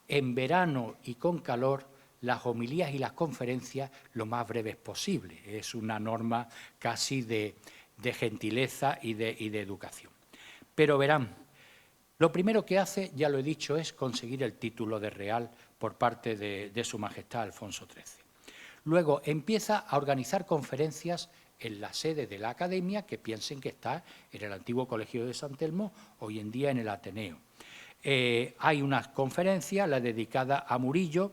en verano y con calor las homilías y las conferencias lo más breves posible. Es una norma casi de gentileza y de educación. Pero verán, lo primero que hace, ya lo he dicho, es conseguir el título de real por parte de Su Majestad Alfonso XIII. Luego empieza a organizar conferencias en la sede de la Academia, que piensen que está en el antiguo Colegio de San Telmo, hoy en día en el Ateneo. Hay una conferencia, la dedicada a Murillo,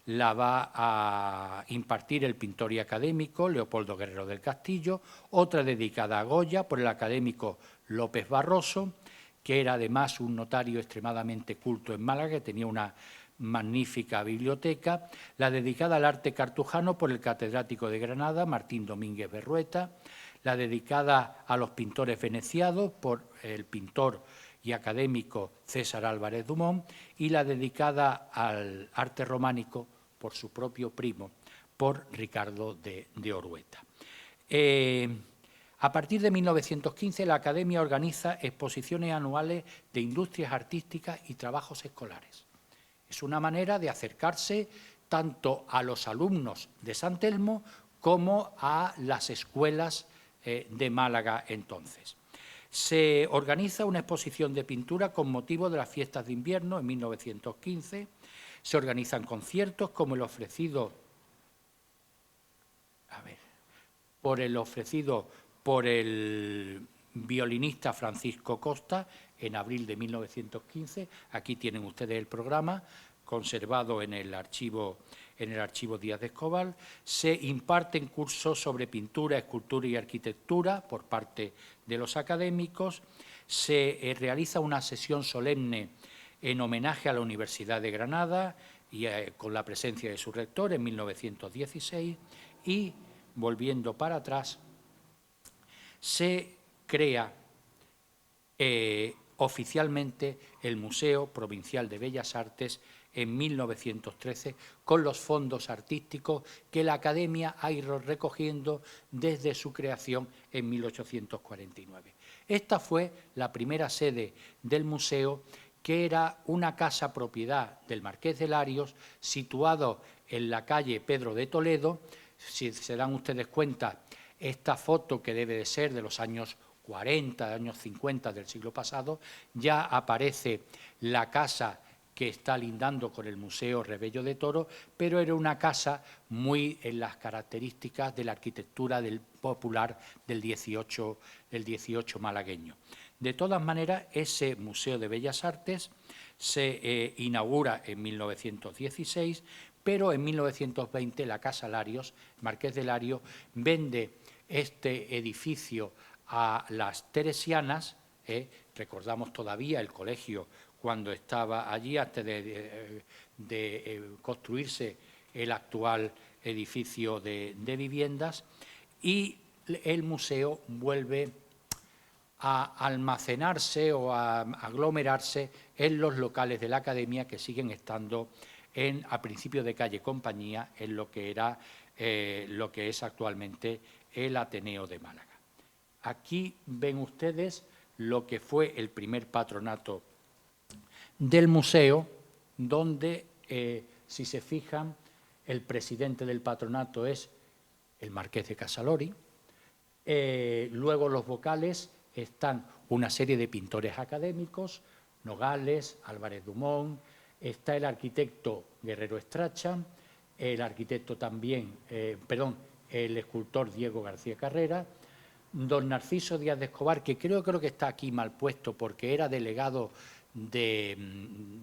la va a impartir el pintor y académico Leopoldo Guerrero del Castillo, otra dedicada a Goya por el académico López Barroso, que era además un notario extremadamente culto en Málaga, que tenía una magnífica biblioteca, la dedicada al arte cartujano por el catedrático de Granada, Martín Domínguez Berrueta, la dedicada a los pintores venecianos por el pintor y académico César Álvarez Dumont, y la dedicada al arte románico por su propio primo, por Ricardo de Orueta. A partir de 1915 la Academia organiza exposiciones anuales de industrias artísticas y trabajos escolares. Es una manera de acercarse tanto a los alumnos de San Telmo como a las escuelas de Málaga entonces. Se organiza una exposición de pintura con motivo de las fiestas de invierno en 1915. Se organizan conciertos como el ofrecido por el violinista Francisco Costa en abril de 1915. Aquí tienen ustedes el programa conservado en el archivo Díaz de Escobar. Se imparten cursos sobre pintura, escultura y arquitectura por parte de los académicos. Se realiza una sesión solemne en homenaje a la Universidad de Granada y con la presencia de su rector en 1916, y, volviendo para atrás, se crea oficialmente el Museo Provincial de Bellas Artes en 1913, con los fondos artísticos que la Academia ha ido recogiendo desde su creación en 1849. Esta fue la primera sede del museo, que era una casa propiedad del Marqués de Larios, situado en la calle Pedro de Toledo. Si se dan ustedes cuenta, esta foto, que debe de ser de los años 40, años 50 del siglo pasado, ya aparece la casa que está lindando con el Museo Rebello de Toro, pero era una casa muy en las características de la arquitectura del popular del 18 malagueño. De todas maneras, ese Museo de Bellas Artes se inaugura en 1916, pero en 1920 la Casa Larios, Marqués de Larios, vende este edificio a las teresianas. Recordamos todavía el colegio cuando estaba allí, antes de construirse el actual edificio de viviendas, y el museo vuelve a almacenarse o a aglomerarse en los locales de la Academia, que siguen estando a principios de calle Compañía, en lo que es actualmente el Ateneo de Málaga. Aquí ven ustedes lo que fue el primer patronato del museo, donde, si se fijan, el presidente del patronato es el Marqués de Casalori. Luego los vocales están una serie de pintores académicos, Nogales, Álvarez Dumont, está el arquitecto Guerrero Estracha, el arquitecto también, el escultor Diego García Carrera, don Narciso Díaz de Escobar, que creo que está aquí mal puesto porque era delegado de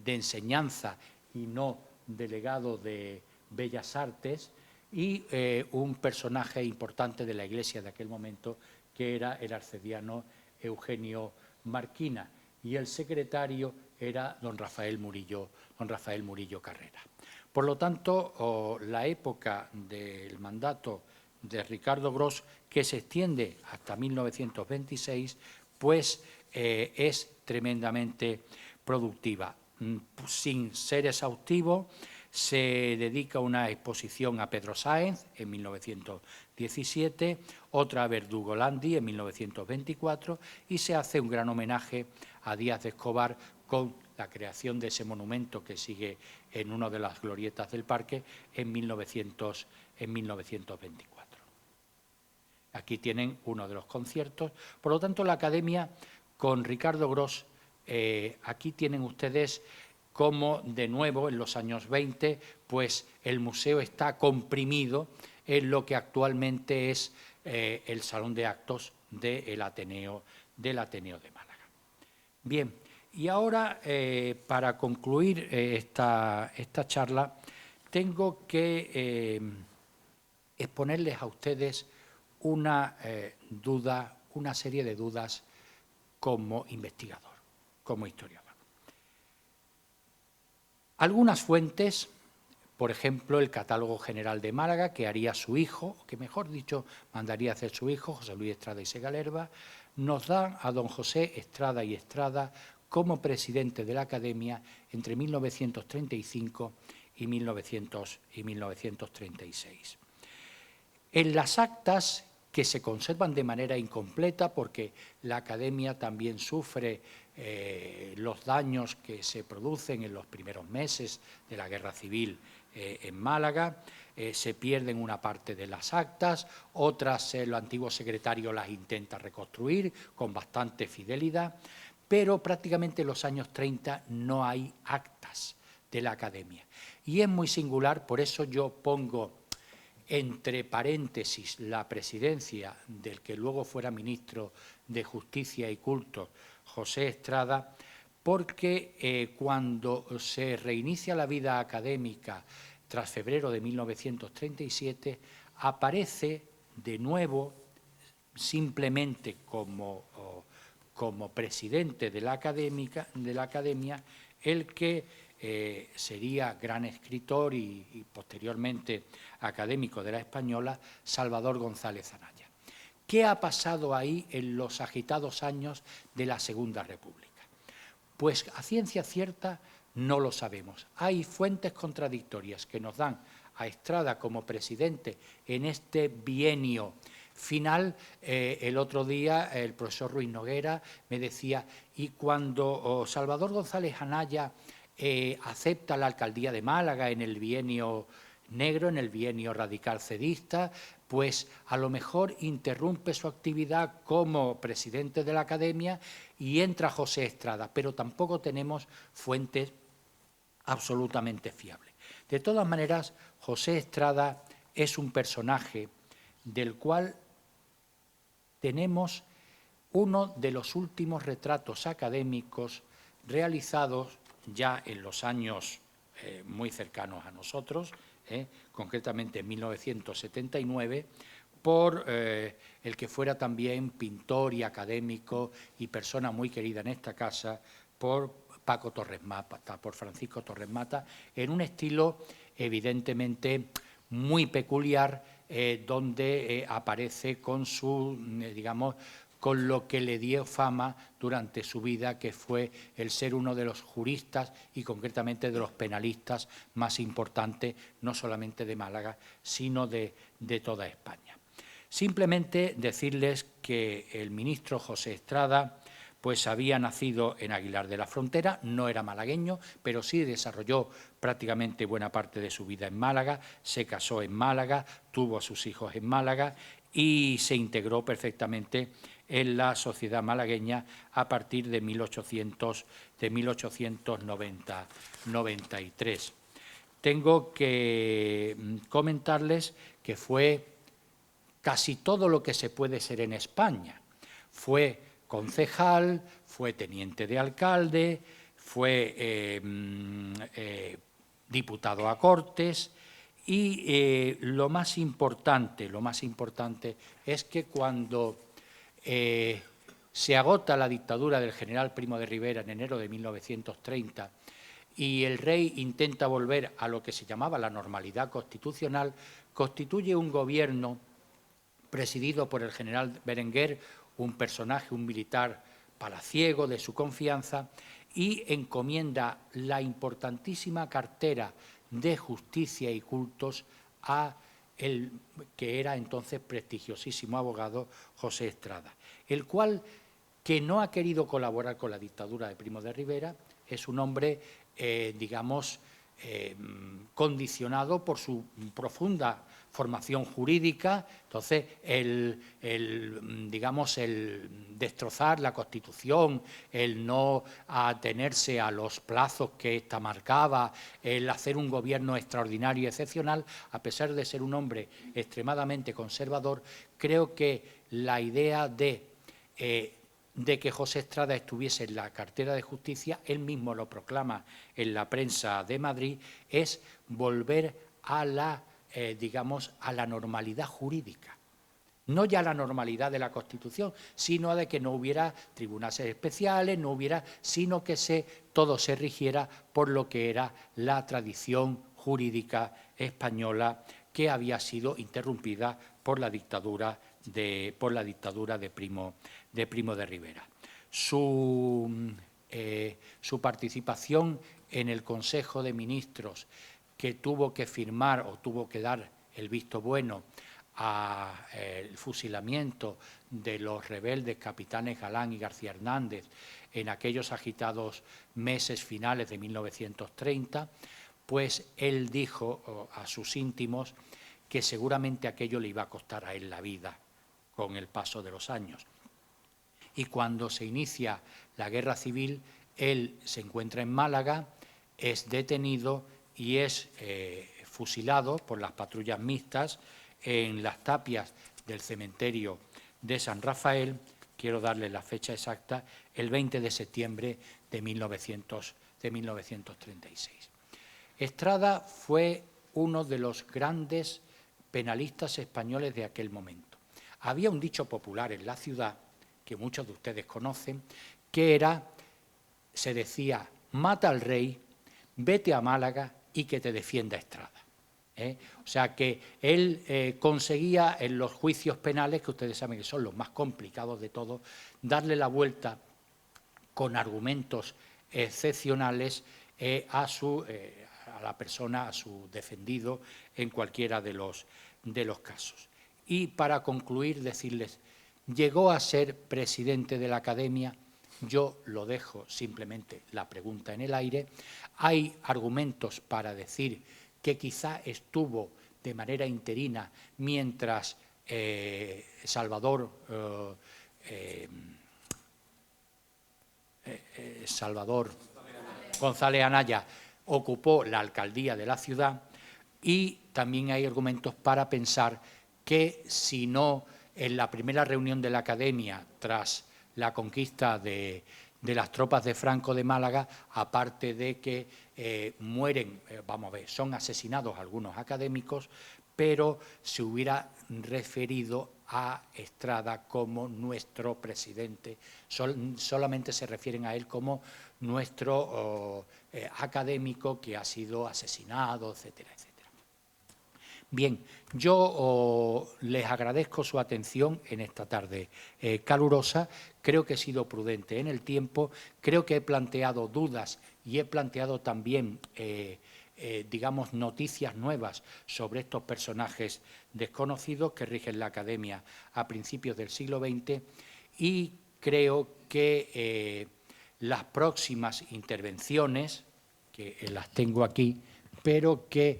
enseñanza y no delegado de Bellas Artes, y un personaje importante de la Iglesia de aquel momento, que era el arcediano Eugenio Marquina, y el secretario era don Rafael Murillo Carrera. Por lo tanto, la época del mandato de Ricardo Gros, que se extiende hasta 1926, pues es tremendamente productiva. Sin ser exhaustivo, se dedica una exposición a Pedro Sáenz en 1917, otra a Verdugo Landi en 1924, y se hace un gran homenaje a Díaz de Escobar con la creación de ese monumento que sigue en una de las glorietas del parque en 1924. Aquí tienen uno de los conciertos. Por lo tanto, la Academia, con Ricardo Gros, aquí tienen ustedes cómo, de nuevo, en los años 20, pues el museo está comprimido en lo que actualmente es el Salón de Actos del Ateneo de Málaga. Bien, y ahora, para concluir esta charla, tengo que exponerles a ustedes una serie de dudas como investigador, como historiador. Algunas fuentes, por ejemplo, el Catálogo General de Málaga, que haría su hijo, o que mejor dicho, mandaría a hacer su hijo, José Luis Estrada y Segalerba, nos dan a don José Estrada y Estrada como presidente de la Academia entre 1935 y 1936. En las actas, que se conservan de manera incompleta porque la Academia también sufre los daños que se producen en los primeros meses de la Guerra Civil en Málaga, se pierden una parte de las actas, otras el antiguo secretario las intenta reconstruir con bastante fidelidad, pero prácticamente en los años 30 no hay actas de la Academia. Y es muy singular, por eso yo pongo entre paréntesis la presidencia del que luego fuera ministro de Justicia y Cultos, José Estrada, porque cuando se reinicia la vida académica tras febrero de 1937, aparece de nuevo, simplemente como presidente de la academia, el que sería gran escritor y posteriormente académico de la Española, Salvador González Anaya. ¿Qué ha pasado ahí en los agitados años de la Segunda República? Pues a ciencia cierta no lo sabemos. Hay fuentes contradictorias que nos dan a Estrada como presidente en este bienio final. El otro día el profesor Ruiz Noguera me decía, y cuando Salvador González Anaya acepta la alcaldía de Málaga en el bienio negro, en el bienio radical cedista, pues a lo mejor interrumpe su actividad como presidente de la academia y entra José Estrada, pero tampoco tenemos fuentes absolutamente fiables. De todas maneras, José Estrada es un personaje del cual tenemos uno de los últimos retratos académicos realizados ya en los años muy cercanos a nosotros, concretamente en 1979, por el que fuera también pintor y académico y persona muy querida en esta casa, por Paco Torres Mata, por Francisco Torres Mata, en un estilo evidentemente muy peculiar, donde aparece con su, digamos, con lo que le dio fama durante su vida, que fue el ser uno de los juristas y concretamente de los penalistas más importantes, no solamente de Málaga, sino de toda España. Simplemente decirles que el ministro José Estrada pues había nacido en Aguilar de la Frontera, no era malagueño, pero sí desarrolló prácticamente buena parte de su vida en Málaga, se casó en Málaga, tuvo a sus hijos en Málaga y se integró perfectamente en la sociedad malagueña a partir de 1893. Tengo que comentarles que fue casi todo lo que se puede ser en España. Fue concejal, fue teniente de alcalde, fue diputado a Cortes y lo más importante es que cuando se agota la dictadura del general Primo de Rivera en enero de 1930 y el rey intenta volver a lo que se llamaba la normalidad constitucional, constituye un gobierno presidido por el general Berenguer, un personaje, un militar palaciego de su confianza, y encomienda la importantísima cartera de Justicia y Cultos a el que era entonces prestigiosísimo abogado José Estrada, el cual, que no ha querido colaborar con la dictadura de Primo de Rivera, es un hombre, digamos, condicionado por su profunda formación jurídica. Entonces, digamos, el destrozar la Constitución, el no atenerse a los plazos que ésta marcaba, el hacer un gobierno extraordinario y excepcional, a pesar de ser un hombre extremadamente conservador, creo que la idea de que José Estrada estuviese en la cartera de Justicia, él mismo lo proclama en la prensa de Madrid, es volver a la digamos, a la normalidad jurídica. No ya la normalidad de la Constitución, sino de que no hubiera tribunales especiales, sino que todo se rigiera por lo que era la tradición jurídica española, que había sido interrumpida por la dictadura de Primo de Rivera. Su participación en el Consejo de Ministros, que tuvo que firmar o tuvo que dar el visto bueno al fusilamiento de los rebeldes capitanes Galán y García Hernández en aquellos agitados meses finales de 1930, pues él dijo a sus íntimos que seguramente aquello le iba a costar a él la vida con el paso de los años. Y cuando se inicia la guerra civil, él se encuentra en Málaga, es detenido y es fusilado por las patrullas mixtas en las tapias del cementerio de San Rafael, quiero darle la fecha exacta, el 20 de septiembre de 1936. Estrada fue uno de los grandes penalistas españoles de aquel momento. Había un dicho popular en la ciudad, que muchos de ustedes conocen, que se decía, mata al rey, vete a Málaga y que te defienda Estrada. O sea que él conseguía en los juicios penales, que ustedes saben que son los más complicados de todos, darle la vuelta con argumentos excepcionales a la persona, a su defendido en cualquiera de los casos. Y para concluir, decirles, llegó a ser presidente de la Academia. Yo lo dejo simplemente la pregunta en el aire. Hay argumentos para decir que quizá estuvo de manera interina mientras Salvador González Anaya ocupó la alcaldía de la ciudad, y también hay argumentos para pensar que si no, en la primera reunión de la Academia tras la conquista de las tropas de Franco de Málaga, aparte de que mueren, son asesinados algunos académicos, pero se hubiera referido a Estrada como nuestro presidente, solamente se refieren a él como nuestro académico que ha sido asesinado, etcétera, etcétera. Bien, yo les agradezco su atención en esta tarde calurosa. Creo que he sido prudente en el tiempo, creo que he planteado dudas y he planteado también, digamos, noticias nuevas sobre estos personajes desconocidos que rigen la Academia a principios del siglo XX, y creo que las próximas intervenciones, que las tengo aquí, pero que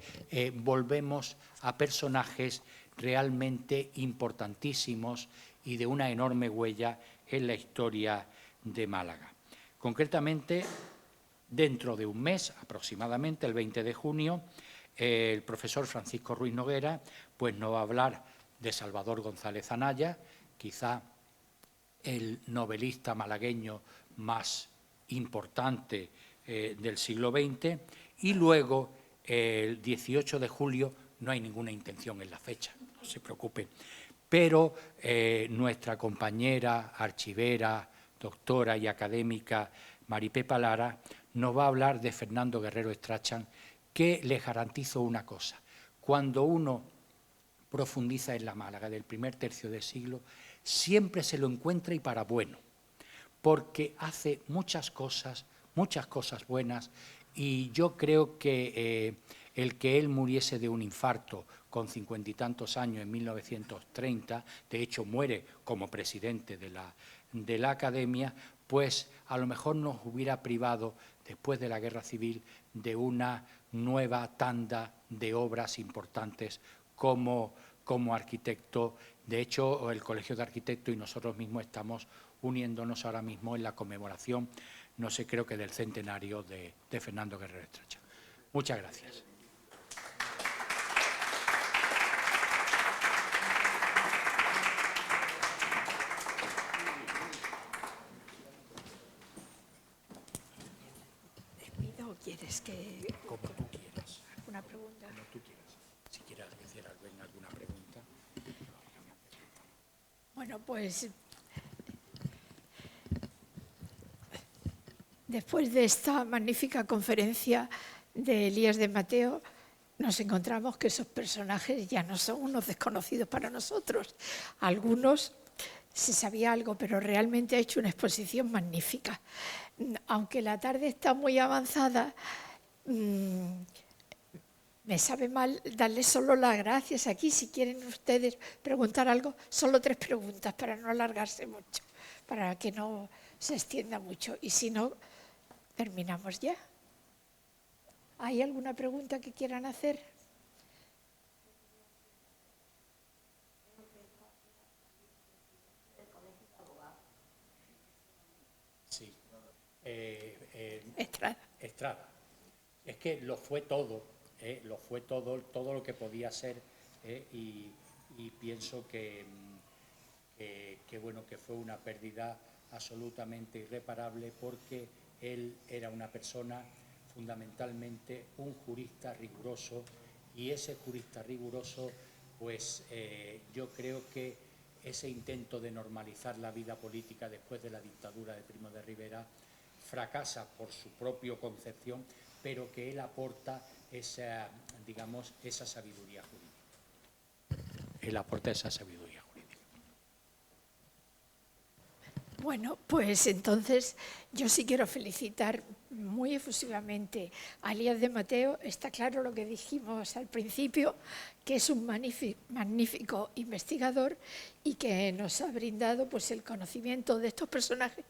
volvemos a personajes realmente importantísimos y de una enorme huella en la historia de Málaga. Concretamente, dentro de un mes, aproximadamente, el 20 de junio, el profesor Francisco Ruiz Noguera pues, nos va a hablar de Salvador González Anaya, quizá el novelista malagueño más importante del siglo XX, y luego, el 18 de julio, no hay ninguna intención en la fecha, no se preocupen, pero nuestra compañera, archivera, doctora y académica Maripepa Lara nos va a hablar de Fernando Guerrero Strachan, que les garantizo una cosa: cuando uno profundiza en la Málaga del primer tercio del siglo, siempre se lo encuentra y para bueno, porque hace muchas cosas buenas, y yo creo que el que él muriese de un infarto con 50 y tantos años en 1930, de hecho muere como presidente de la Academia, pues a lo mejor nos hubiera privado, después de la Guerra Civil, de una nueva tanda de obras importantes como arquitecto. De hecho, el Colegio de Arquitectos y nosotros mismos estamos uniéndonos ahora mismo en la conmemoración, no sé, creo que del centenario de Fernando Guerrero Strachan. Muchas gracias. ¿O quieres que...? Como tú quieras. ¿Alguna pregunta? Como tú quieras. Si quieres decir alguna pregunta. Bueno, pues después de esta magnífica conferencia de Elías de Mateo, nos encontramos que esos personajes ya no son unos desconocidos para nosotros. Algunos se sabía algo, pero realmente ha hecho una exposición magnífica. Aunque la tarde está muy avanzada, me sabe mal darles solo las gracias aquí. Si quieren ustedes preguntar algo, solo 3 preguntas para no alargarse mucho, para que no se extienda mucho. Y si no, terminamos ya. ¿Hay alguna pregunta que quieran hacer? Sí. Estrada. Es que lo fue todo lo que podía ser, y pienso que bueno, que fue una pérdida absolutamente irreparable, porque él era una persona fundamentalmente un jurista riguroso, y ese jurista riguroso, pues yo creo que ese intento de normalizar la vida política después de la dictadura de Primo de Rivera fracasa por su propia concepción, pero que él aporta esa, digamos, esa sabiduría jurídica. Él aporta esa sabiduría jurídica. Bueno, pues entonces yo sí quiero felicitar muy efusivamente a Elías de Mateo. Está claro lo que dijimos al principio, que es un magnífico investigador y que nos ha brindado pues, el conocimiento de estos personajes,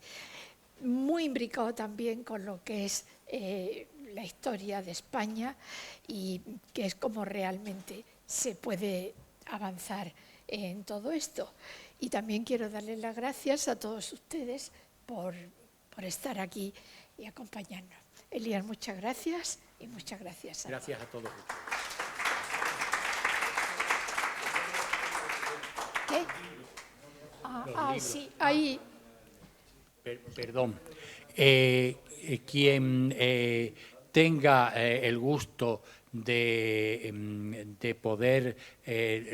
muy imbricado también con lo que es la historia de España, y que es como realmente se puede avanzar en todo esto. Y también quiero darles las gracias a todos ustedes por estar aquí y acompañarnos. Elías, muchas gracias y muchas gracias. Gracias a todos. ¿Qué? Sí, ahí. Perdón. Quien tenga el gusto de poder,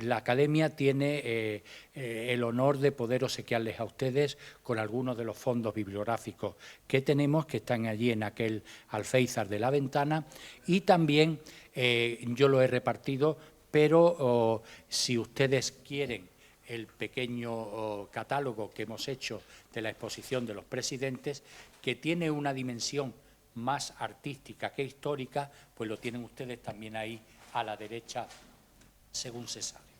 la Academia tiene el honor de poder obsequiarles a ustedes con algunos de los fondos bibliográficos que tenemos, que están allí en aquel alféizar de la ventana, y también yo lo he repartido, pero si ustedes quieren el pequeño catálogo que hemos hecho de la exposición de los presidentes, que tiene una dimensión más artística que histórica, pues lo tienen ustedes también ahí a la derecha, según se sabe.